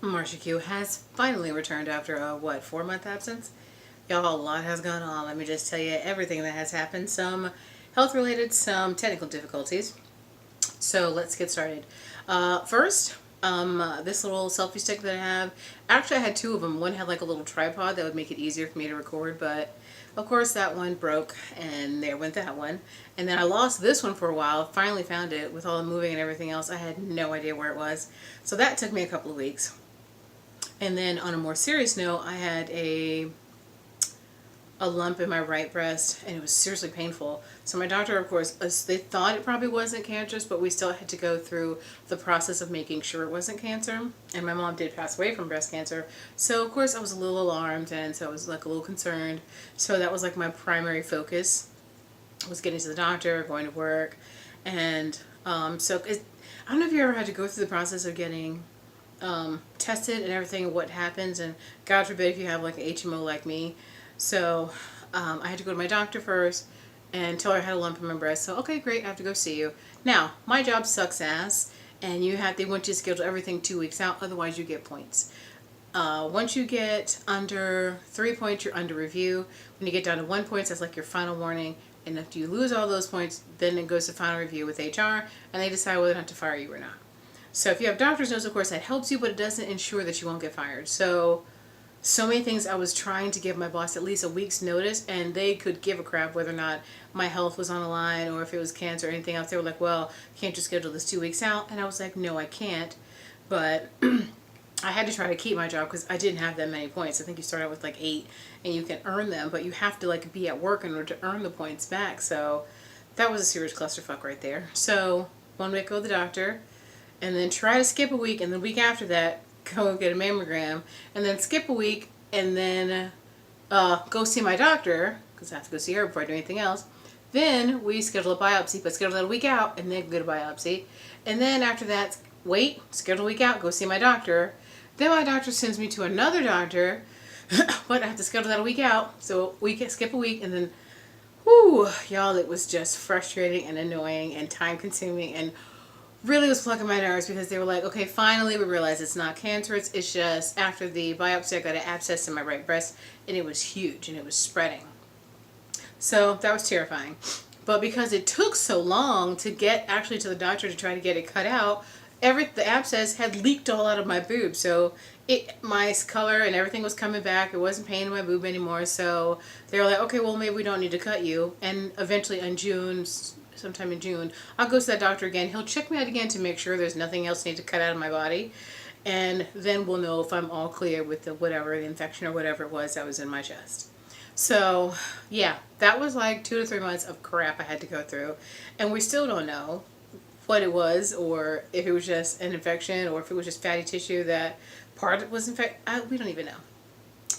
Marsha Q has finally returned after a 4-month absence. Y'all, a lot has gone on. Let me just tell you everything that has happened. Some health related, some technical difficulties. So let's get started. First, this little selfie stick that I have. Actually, I had two of them. One had like a little tripod that would make it easier for me to record, but of course that one broke, and there went that one. And then I lost this one for a while. Finally found it with all the moving and everything else. I had no idea where it was. So that took me a couple of weeks. And then on a more serious note, I had a lump in my right breast, and it was seriously painful. So my doctor, of course, they thought it probably wasn't cancerous, but we still had to go through the process of making sure it wasn't cancer. And my mom did pass away from breast cancer. So of course I was a little alarmed, and so I was like a little concerned. So that was like my primary focus, was getting to the doctor, going to work. And I don't know if you ever had to go through the process of getting tested and everything, what happens, and God forbid if you have like an HMO like me. So I had to go to my doctor first and tell her I had a lump in my breast. So okay, great, I have to go see you. Now my job sucks ass, and they want you to schedule everything 2 weeks out, otherwise you get points. Once you get under 3 points, you're under review. When you get down to 1 point, that's like your final warning. And if you lose all those points, then it goes to final review with HR, and they decide whether or not to fire you or not. So if you have doctor's notes, of course, that helps you, but it doesn't ensure that you won't get fired. So many things I was trying to give my boss at least a week's notice, and they could give a crap whether or not my health was on the line or if it was cancer or anything else. They were like, well, can't you schedule this 2 weeks out? And I was like, no, I can't. But I had to try to keep my job because I didn't have that many points. I think you start out with like 8 and you can earn them, but you have to like be at work in order to earn the points back. So that was a serious clusterfuck right there. So 1 week go to the doctor, and then try to skip a week, and the week after that go get a mammogram, and then skip a week, and then go see my doctor because I have to go see her before I do anything else. Then we schedule a biopsy, but schedule that a week out and then get a biopsy. And then after that, wait, schedule a week out, go see my doctor. Then my doctor sends me to another doctor, but I have to schedule that a week out. So we can skip a week, and then, whew, y'all, it was just frustrating and annoying and time consuming, and really was plucking my nerves because they were like, okay, finally we realized it's not cancerous. It's just after the biopsy I got an abscess in my right breast, and it was huge and it was spreading. So that was terrifying. But because it took so long to get actually to the doctor to try to get it cut out, the abscess had leaked all out of my boob. So my color and everything was coming back. It wasn't pain in my boob anymore. So they were like, okay, well, maybe we don't need to cut you. And eventually sometime in June, I'll go to that doctor again. He'll check me out again to make sure there's nothing else need to cut out of my body. And then we'll know if I'm all clear with the infection or whatever it was that was in my chest. So yeah, that was like 2 to 3 months of crap I had to go through. And we still don't know what it was, or if it was just an infection, or if it was just fatty tissue that part of it was infected. We don't even know.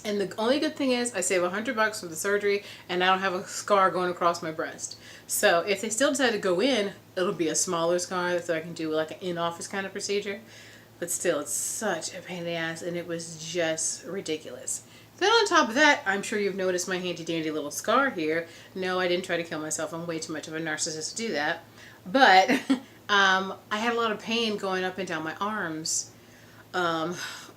And the only good thing is I save $100 for the surgery, and I don't have a scar going across my breast. So if they still decide to go in, it'll be a smaller scar so I can do like an in-office kind of procedure. But still, it's such a pain in the ass, and it was just ridiculous. Then on top of that, I'm sure you've noticed my handy dandy little scar here. No, I didn't try to kill myself. I'm way too much of a narcissist to do that. But I had a lot of pain going up and down my arms.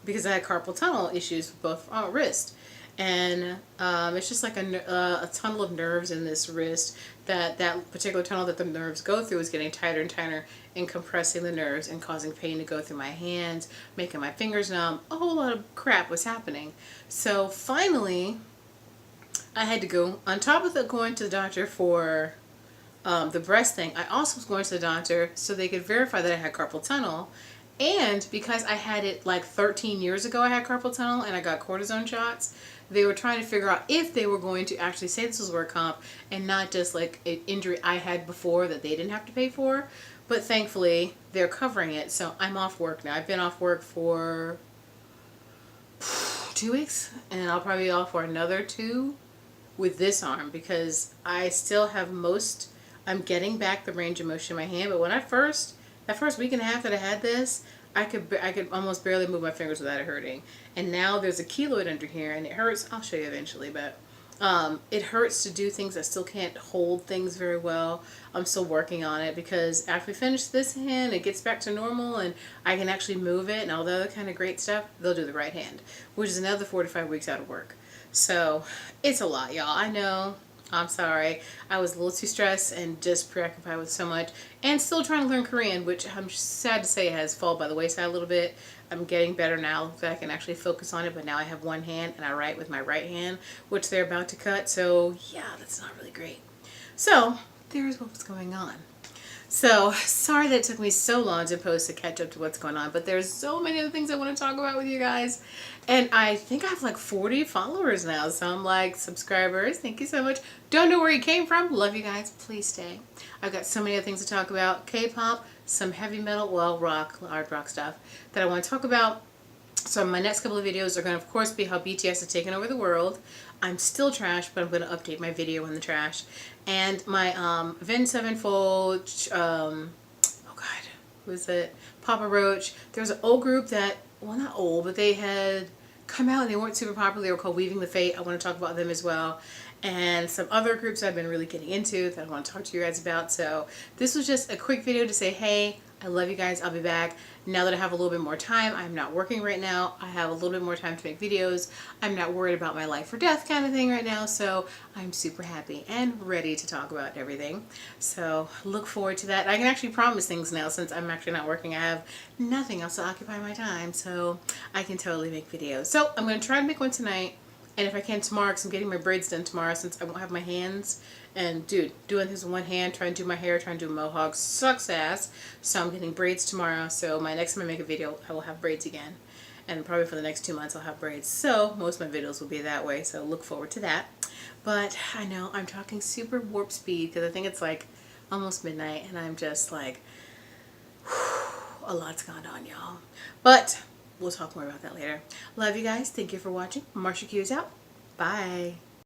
Because I had carpal tunnel issues with both wrists. And it's just like a tunnel of nerves in this wrist. That particular tunnel that the nerves go through is getting tighter and tighter and compressing the nerves and causing pain to go through my hands, making my fingers numb. A whole lot of crap was happening. So finally, I had to go, on top of going to the doctor for the breast thing, I also was going to the doctor so they could verify that I had carpal tunnel. And because I had it like 13 years ago, I had carpal tunnel and I got cortisone shots, they were trying to figure out if they were going to actually say this was work comp and not just like an injury I had before that they didn't have to pay for. But thankfully, they're covering it. So I'm off work now. I've been off work for 2 weeks, and I'll probably be off for another 2 with this arm because I still have I'm getting back the range of motion in my hand. But when that first week and a half that I had this, I could almost barely move my fingers without it hurting. And now there's a keloid under here and it hurts. I'll show you eventually, but It hurts to do things. I still can't hold things very well. I'm still working on it because after we finish this hand, it gets back to normal and I can actually move it and all the other kind of great stuff. They'll do the right hand, which is another 4 to 5 weeks out of work. So it's a lot, y'all. I know. I'm sorry. I was a little too stressed and just preoccupied with so much and still trying to learn Korean, which I'm sad to say has fallen by the wayside a little bit. I'm getting better now that I can actually focus on it, but now I have one hand and I write with my right hand, which they're about to cut. So yeah, that's not really great. So there's what's going on. So sorry that it took me so long to post to catch up to what's going on, but there's so many other things I want to talk about with you guys. And I think I have like 40 followers now. So I'm like, subscribers, thank you so much. Don't know where you came from. Love you guys. Please stay. I've got so many other things to talk about. K-pop, some heavy metal, well, rock, hard rock stuff that I want to talk about. So my next couple of videos are going to, of course, be how BTS has taken over the world. I'm still trash, but I'm going to update my video on the trash. And my Avenged Sevenfold, oh God, who is it? Papa Roach. There was an old group that, well, not old, but they had come out and they weren't super popular. They were called Weaving the Fate. I want to talk about them as well. And some other groups I've been really getting into that I want to talk to you guys about. So this was just a quick video to say, hey, I love you guys. I'll be back. Now that I have a little bit more time, I'm not working right now. I have a little bit more time to make videos. I'm not worried about my life or death kind of thing right now. So I'm super happy and ready to talk about everything. So look forward to that. I can actually promise things now since I'm actually not working. I have nothing else to occupy my time. So I can totally make videos. So I'm going to try to make one tonight. And if I can tomorrow, because I'm getting my braids done tomorrow since I won't have my hands. And dude, doing this with one hand, trying to do my hair, trying to do a mohawk sucks ass. So I'm getting braids tomorrow. So my next time I make a video, I will have braids again. And probably for the next 2 months, I'll have braids. So most of my videos will be that way. So look forward to that. But I know I'm talking super warp speed because I think it's like almost midnight. And I'm just like, whew, a lot's gone on, y'all. But we'll talk more about that later. Love you guys. Thank you for watching. Marsha Q is out. Bye.